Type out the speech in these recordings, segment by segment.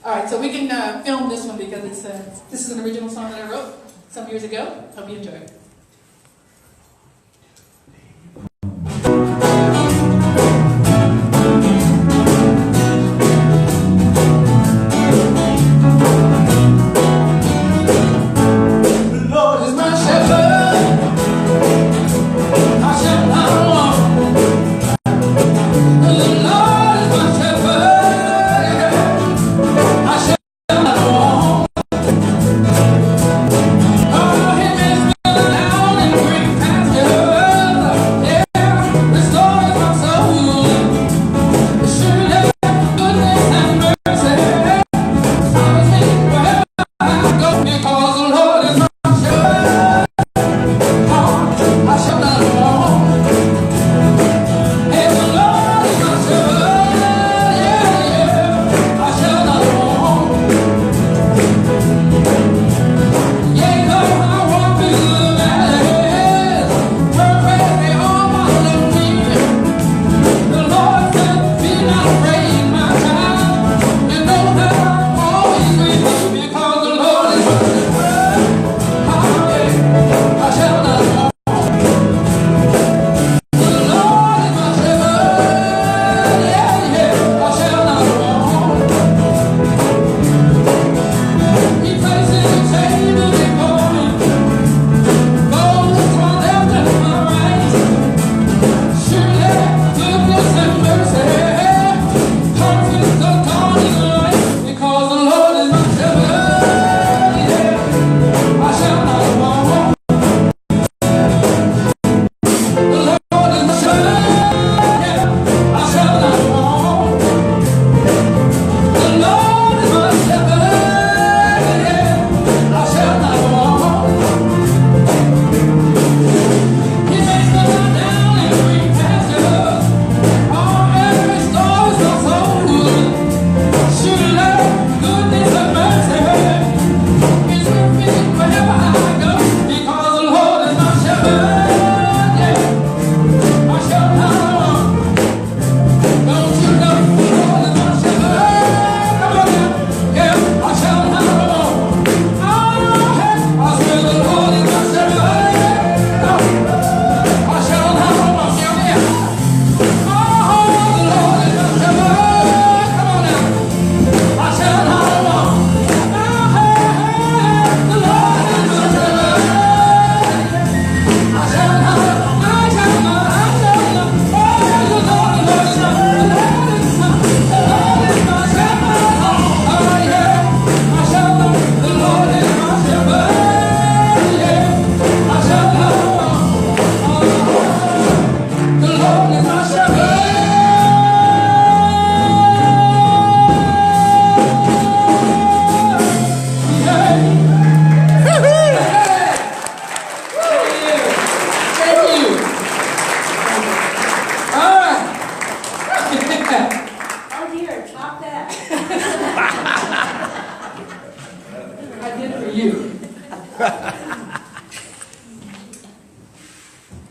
All right, so we can film this one because it's this is an original song that I wrote some years ago. Hope you enjoy it.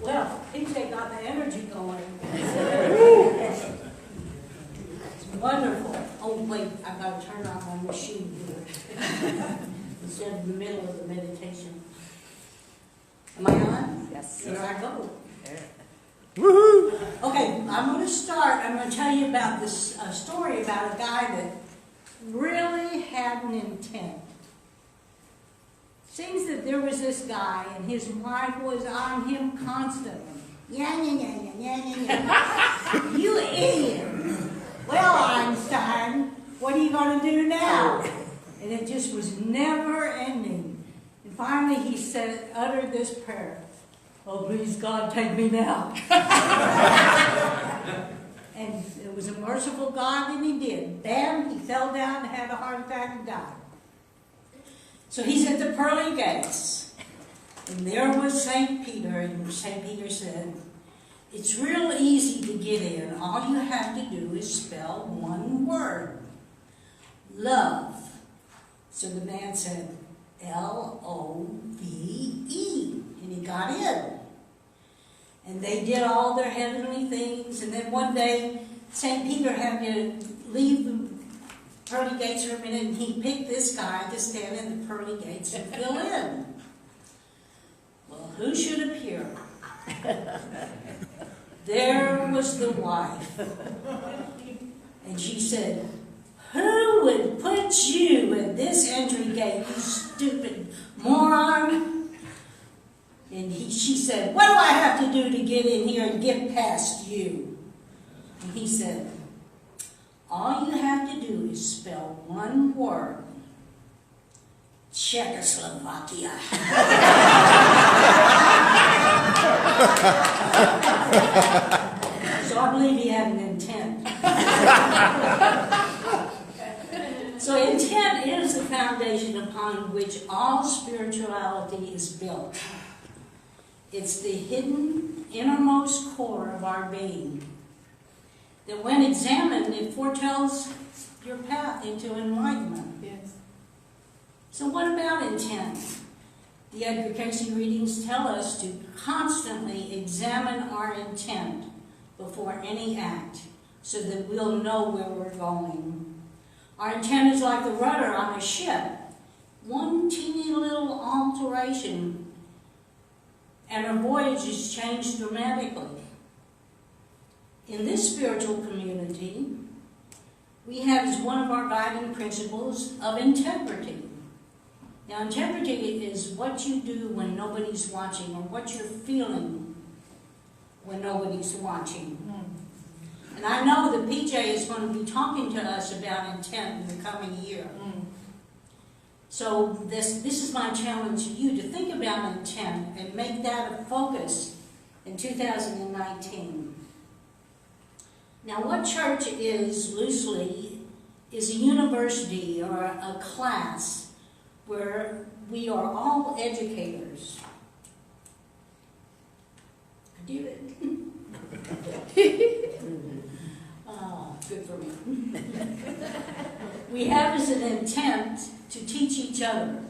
Well, PJ got the energy going. It's wonderful. Oh, wait, I've got to turn off my machine here. Instead of the middle of the meditation. Am I on? Yes. Here I go. Woohoo! Okay, I'm going to start. I'm going to tell you about this story about a guy that really had an intent. Seems that there was this guy, and his wife was on him constantly. Yeah, yeah, yeah, yeah, yeah, yeah. You idiot! Well, Einstein, what are you going to do now? And it just was never ending. And finally, he said, uttered this prayer: "Oh, please, God, take me now." And it was a merciful God, and he did. Bam, he fell down and had a heart attack and died. So he's at the pearly gates, and there was St. Peter, and St. Peter said, "It's real easy to get in. All you have to do is spell one word, love." So the man said, L-O-V-E, and he got in. And they did all their heavenly things, and then one day, St. Peter had to leave pearly gates for a minute, and he picked this guy to stand in the pearly gates and fill in. Well, who should appear? There was the wife. And she said, "Who would put you at this entry gate, you stupid moron?" And she said, "What do I have to do to get in here and get past you?" And he said, "All you have to do is spell one word: Czechoslovakia." So I believe he had an intent. So intent is the foundation upon which all spirituality is built. It's the hidden innermost core of our being, that when examined, it foretells your path into enlightenment. Yes. So what about intent? The Edgar Casey readings tell us to constantly examine our intent before any act, so that we'll know where we're going. Our intent is like the rudder on a ship. One teeny little alteration and our voyage is changed dramatically. In this spiritual community, we have as one of our guiding principles of integrity. Now, integrity is what you do when nobody's watching, or what you're feeling when nobody's watching. And I know that PJ is going to be talking to us about intent in the coming year. So this is my challenge to you, to think about intent and make that a focus in 2019. Now, what church is, loosely, is a university or a class where we are all educators. I did it. Oh, good for me. We have as an intent to teach each other.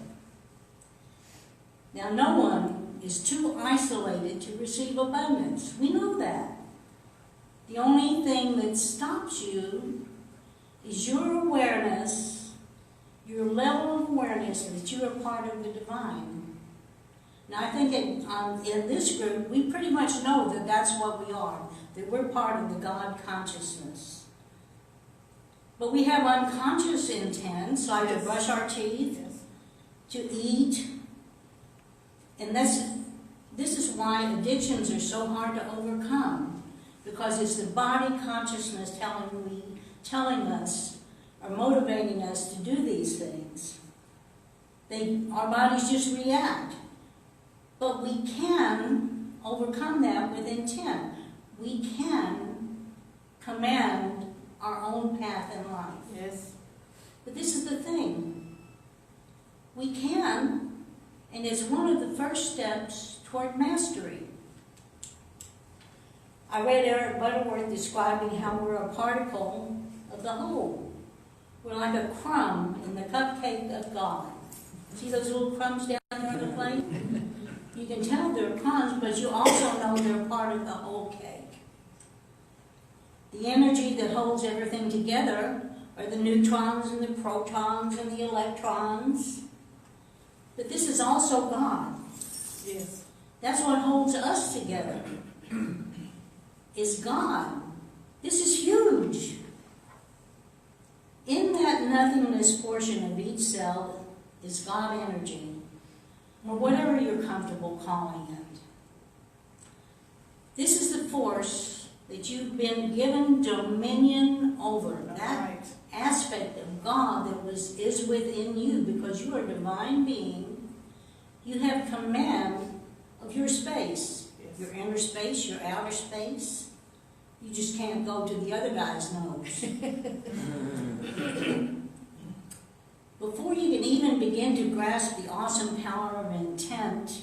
Now, no one is too isolated to receive abundance. We know that. The only thing that stops you is your awareness, your level of awareness that you are part of the divine. Now, I think in this group, we pretty much know that that's what we are, that we're part of the God consciousness. But we have unconscious intents, like to brush our teeth, to eat. And this is why addictions are so hard to overcome, because it's the body consciousness telling us or motivating us to do these things. Our bodies just react. But we can overcome that with intent. We can command our own path in life. Yes. But this is the thing. We can, and it's one of the first steps toward mastery. I read Eric Butterworth describing how we're a particle of the whole. We're like a crumb in the cupcake of God. See those little crumbs down there on the plate? You can tell they're crumbs, but you also know they're part of the whole cake. The energy that holds everything together are the neutrons and the protons and the electrons. But this is also God. Yes. That's what holds us together, is God. This is huge. In that nothingness portion of each cell is God energy, or whatever you're comfortable calling it. This is the force that you've been given dominion over. That aspect of God that is within you, because you are a divine being. You have command of your space, your inner space, your outer space. You just can't go to the other guy's nose. Before you can even begin to grasp the awesome power of intent,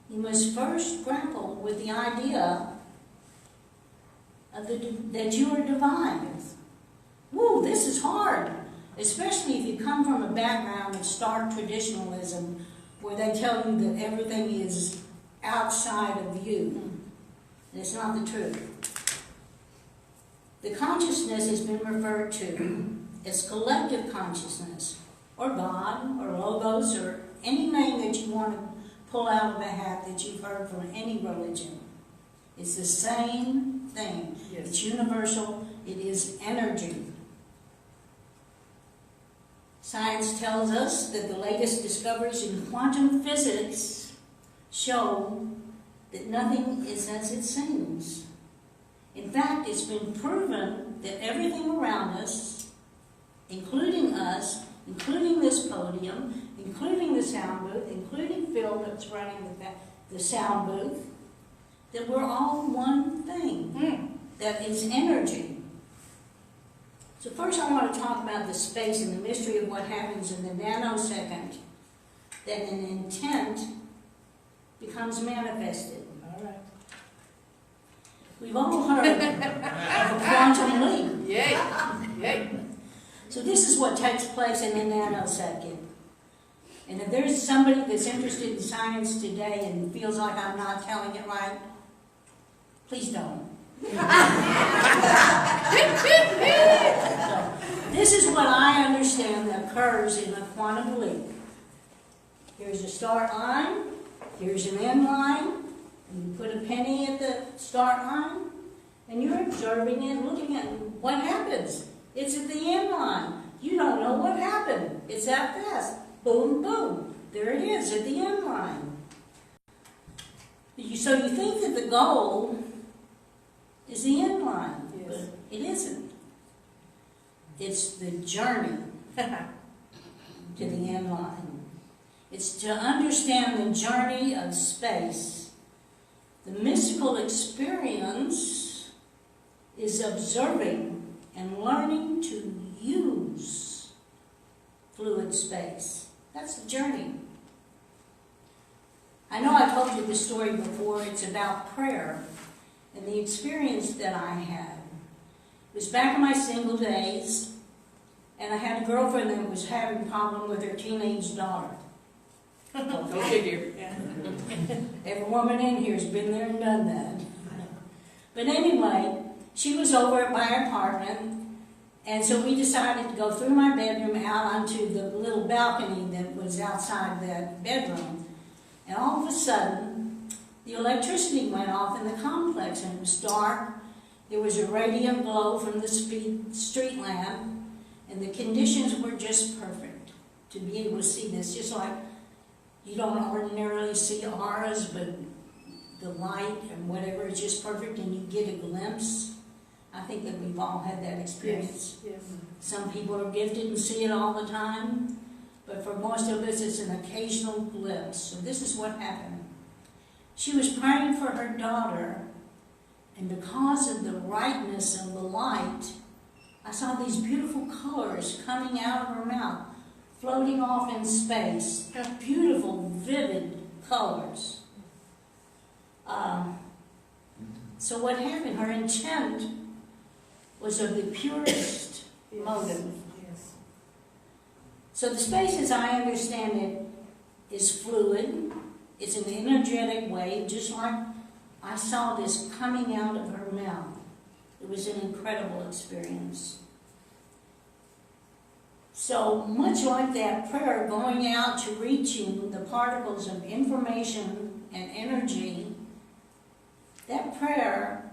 you must first grapple with the idea of that you are divine. Woo, this is hard, especially if you come from a background of stark traditionalism where they tell you that everything is outside of you. And it's not the truth. The consciousness has been referred to as collective consciousness, or God, or Logos, or any name that you want to pull out of a hat that you've heard from any religion. It's the same thing. Yes. It's universal. It is energy. Science tells us that the latest discoveries in quantum physics show that nothing is as it seems. In fact, it's been proven that everything around us, including this podium, including the sound booth, including Phil that's running the sound booth, that we're all one thing. That is energy. So first I want to talk about the space and the mystery of what happens in the nanosecond that an intent becomes manifested. All right. We've all heard of a quantum leap. Yay. Yay. So this is what takes place in a nanosecond. And if there's somebody that's interested in science today and feels like I'm not telling it right, please don't. So, this is what I understand that occurs in a quantum leap. Here's a start line, here's an end line, and you put a penny at the start line, and you're observing it, looking at what happens. It's at the end line. You don't know what happened. It's that fast. Boom, boom. There it is at the end line. So you think that the goal is the end line, Yes. but it isn't. It's the journey to the end line. It's to understand the journey of space. The mystical experience is observing and learning to use fluid space. That's the journey. I know I told you this story before. It's about prayer. And the experience that I had was back in my single days, and I had a girlfriend that was having a problem with her teenage daughter. Go figure. Yeah. Every woman in here has been there and done that. But anyway, she was over at my apartment, and so we decided to go through my bedroom out onto the little balcony that was outside that bedroom. And all of a sudden, the electricity went off in the complex, and it was dark. There was a radiant glow from the street lamp, and the conditions were just perfect to be able to see this. Just like you don't ordinarily see auras, but the light and whatever is just perfect, and you get a glimpse. I think that we've all had that experience. Yes. Some people are gifted and see it all the time, but for most of us, it's an occasional glimpse. So this is what happened. She was praying for her daughter, and because of the brightness of the light, I saw these beautiful colors coming out of her mouth, floating off in space. Beautiful, vivid colors. So what happened? Her intent was of the purest motive. Yes. So the space, as I understand it, is fluid. It's an energetic wave, just like I saw this coming out of her mouth. It was an incredible experience. So much like that prayer, going out to reaching the particles of information and energy, that prayer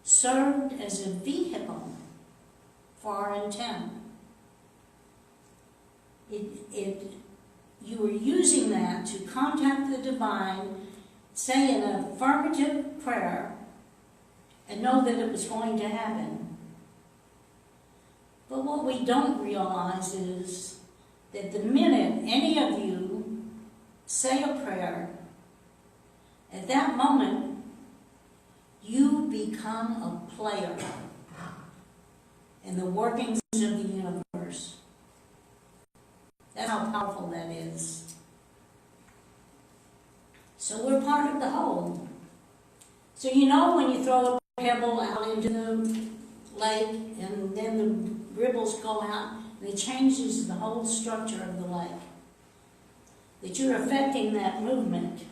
served as a vehicle for our intent. You were using that to contact the divine, say an affirmative prayer, and know that it was going to happen. But what we don't realize is that the minute any of you say a prayer, at that moment, you become a player in the workings of the universe. That's how powerful that is. So we're part of the whole. So you know when you throw a pebble out into the lake and then the ripples go out and it changes the whole structure of the lake. That you're affecting that movement.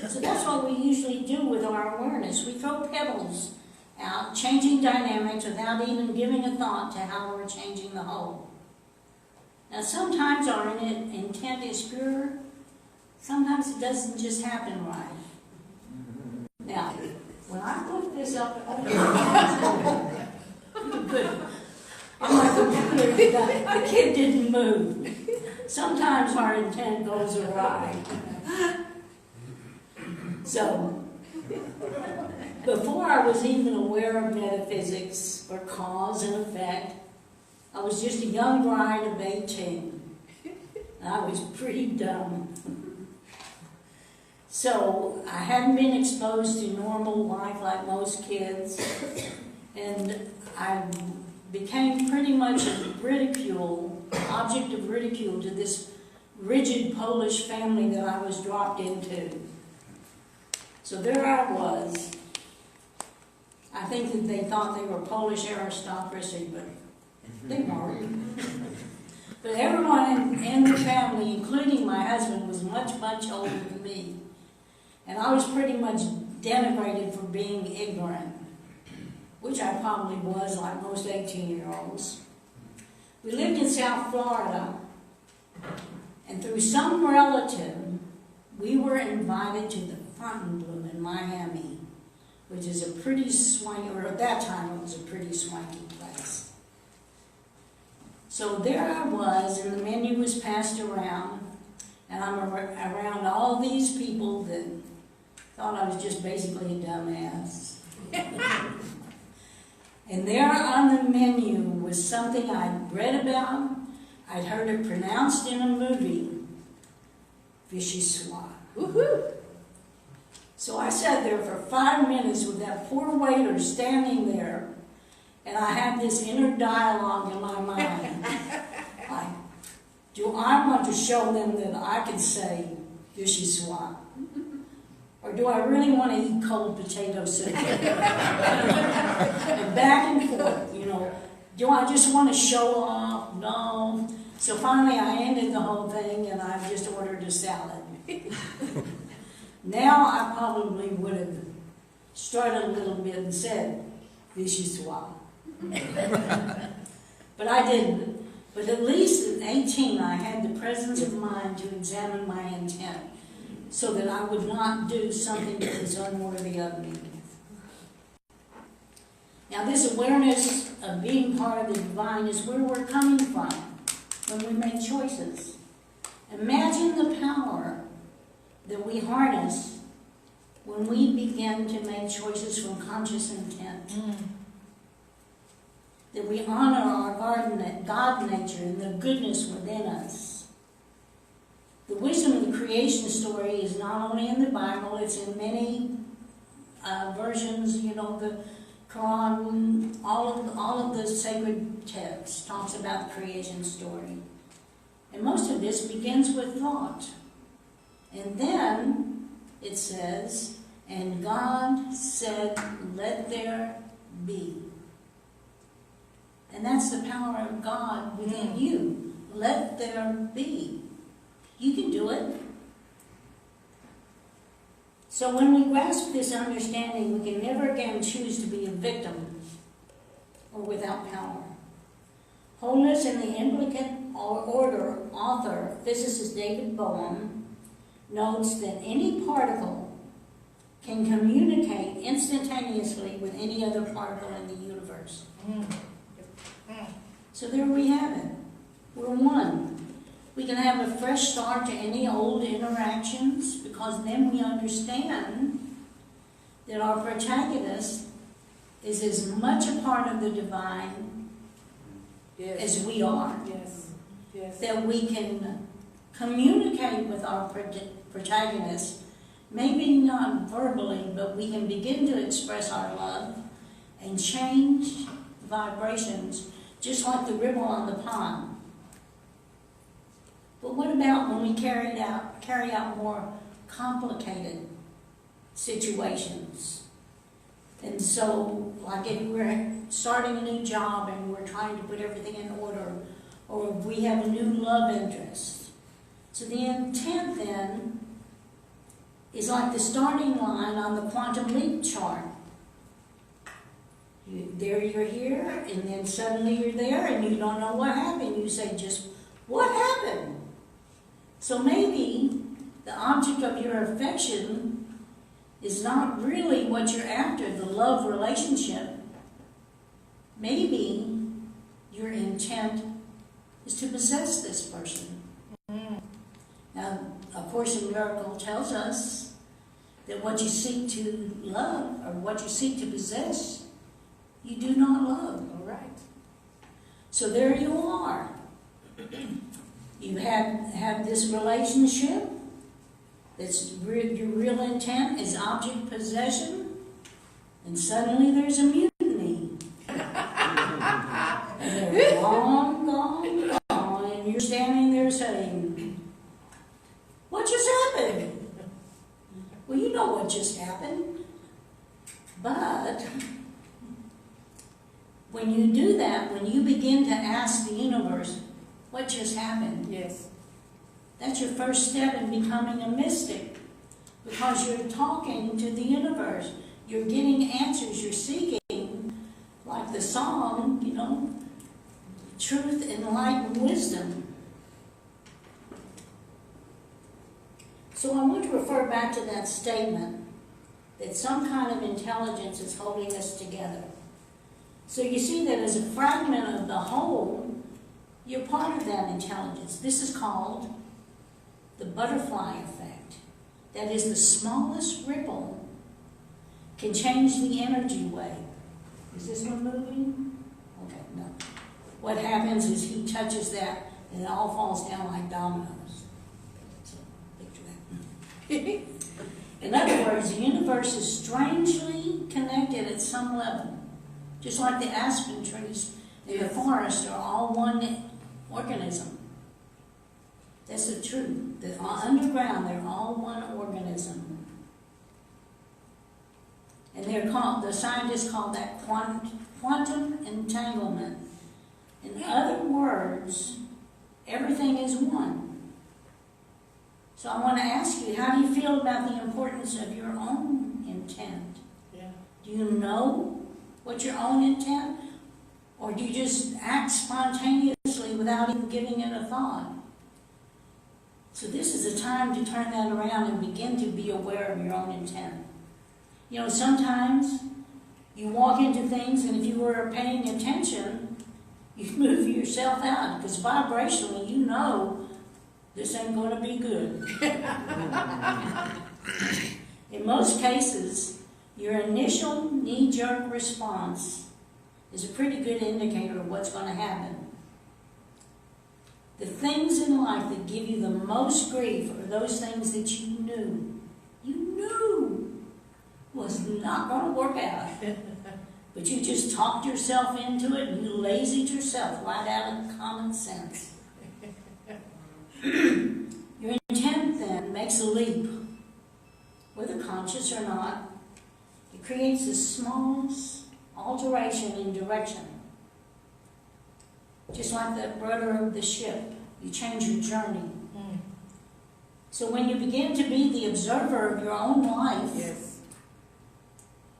So that's what we usually do with our awareness. We throw pebbles out, changing dynamics without even giving a thought to how we're changing the whole. Now, sometimes our intent is pure. Sometimes it doesn't just happen right. Now, when I put this up, good. On my computer, the kid didn't move. Sometimes our intent goes awry. So, before I was even aware of metaphysics or cause and effect, I was just a young bride of 18. And I was pretty dumb. So, I hadn't been exposed to normal life like most kids. And I became pretty much a object of ridicule to this rigid Polish family that I was dropped into. So there I was. I think that they thought they were Polish aristocracy, but they weren't. But everyone in the family, including my husband, was much, much older than me. And I was pretty much denigrated for being ignorant, which I probably was, like most 18-year-olds. We lived in South Florida, and through some relative, we were invited to the Fontainebleau in Miami, which is a pretty swanky, or at that time it was a pretty swanky place. So there I was, and the menu was passed around, and I'm around all these people that thought I was just basically a dumbass. And there on the menu was something I'd read about, I'd heard it pronounced in a movie, vichyssoise. Woohoo! So I sat there for 5 minutes with that poor waiter standing there, and I had this inner dialogue in my mind. Like, do I want to show them that I can say vichyssoise? Or do I really want to eat cold potato soup? And back and forth, you know. Do I just want to show off? No. So finally I ended the whole thing and I just ordered a salad. Now I probably would have strutted a little bit and said, vichyssoise. But I didn't. But at least at 18 I had the presence of mind to examine my intent, so that I would not do something that was unworthy of me. Now this awareness of being part of the divine is where we're coming from when we make choices. Imagine the power that we harness when we begin to make choices from conscious intent. That we honor our God nature and the goodness within us. The wisdom of the creation story is not only in the Bible, it's in many versions, you know, the Quran, all of the sacred texts talks about the creation story. And most of this begins with thought. And then it says, and God said, let there be. And that's the power of God within you. Let there be. You can do it. So when we grasp this understanding, we can never again choose to be a victim or without power. Wholeness in the Implicate Order author, physicist David Bohm, notes that any particle can communicate instantaneously with any other particle in the universe. So there we have it. We're one. We can have a fresh start to any old interactions, because then we understand that our protagonist is as much a part of the divine as we are. Yes. That we can communicate with our protagonist, maybe not verbally, but we can begin to express our love and change vibrations, just like the ripple on the pond. But what about when we carry out more complicated situations? And so, like if we're starting a new job and we're trying to put everything in order, or if we have a new love interest. So the intent then is like the starting line on the quantum leap chart. There you're here, and then suddenly you're there, and you don't know what happened. You say, just, what happened? So maybe the object of your affection is not really what you're after, the love relationship. Maybe your intent is to possess this person. Now, A Course in Miracles tells us that what you seek to love, or what you seek to possess, you do not love. All right. So there you are. You have this relationship. Your real intent is object possession, and suddenly there's a mutiny. And they're gone, and you're standing there saying, what just happened? Well, you know what just happened. But when you do that, when you begin to ask the universe, what just happened? Yes. That's your first step in becoming a mystic, because you're talking to the universe. You're getting answers. You're seeking, like the song, truth and light and wisdom. So I want to refer back to that statement that some kind of intelligence is holding us together. So you see that as a fragment of the whole, you're part of that intelligence. This is called the butterfly effect. That is, the smallest ripple can change the energy wave. Is this one moving? Okay, no. What happens is he touches that and it all falls down like dominoes. So, picture that. In other words, the universe is strangely connected at some level. Just like the aspen trees in the forest are all one organism. That's the truth. That underground, they're all one organism. And the scientists call that quantum entanglement. In other words, everything is one. So I want to ask you, how do you feel about the importance of your own intent? Yeah. Do you know what your own intent? Or do you just act spontaneously without even giving it a thought? So this is a time to turn that around and begin to be aware of your own intent. Sometimes you walk into things, and if you were paying attention, you move yourself out, because vibrationally you know this ain't going to be good. In most cases, your initial knee-jerk response is a pretty good indicator of what's going to happen. The things in life that give you the most grief are those things that you knew was not going to work out. But you just talked yourself into it, and you lazied yourself right out of common sense. Your intent then makes a leap, whether conscious or not. It creates a small alteration in direction. Just like the rudder of the ship, you change your journey. So when you begin to be the observer of your own life, Yes.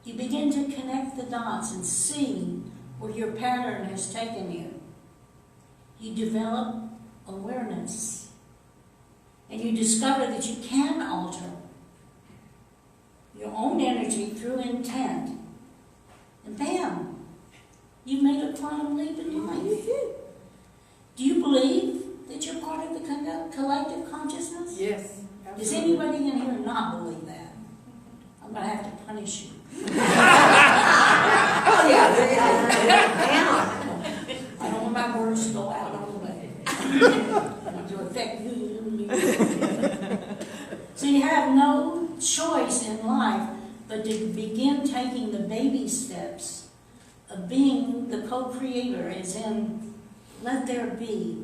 you begin to connect the dots and see where your pattern has taken you. You develop awareness. And you discover that you can alter your own energy through intent. And bam, you've made a quantum leap in life. Do you believe that you're part of the collective consciousness? Yes. Does Absolutely. anybody in here not believe that? I'm going to have to punish you. Oh, yeah. I don't want my words to go out all the way. To affect you. So you have no choice in life but to begin taking the baby steps of being the co-creator, as in, let there be.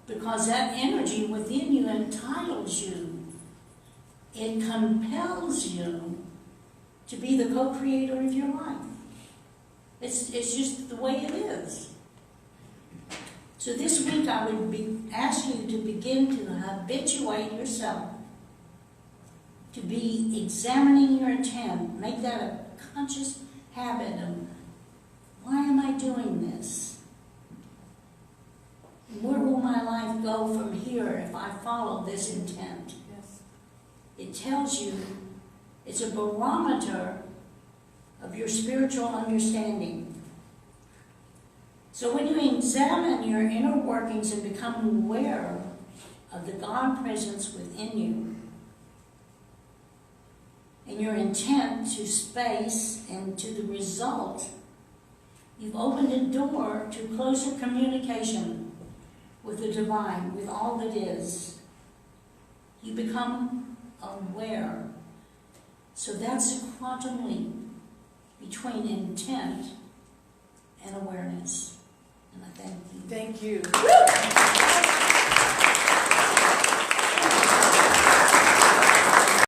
Because that energy within you entitles you. It compels you to be the co-creator of your life. It's just the way it is. So this week I would ask you to begin to habituate yourself to be examining your intent. Make that a conscious habit of, why am I doing this? Where will my life go from here if I follow this intent? Yes. It tells you, it's a barometer of your spiritual understanding. So when you examine your inner workings and become aware of the God presence within you, and your intent to space and to the result, you've opened a door to closer communication with the divine, with all that is. You become aware. So that's a quantum leap between intent and awareness. And I thank you. Thank you.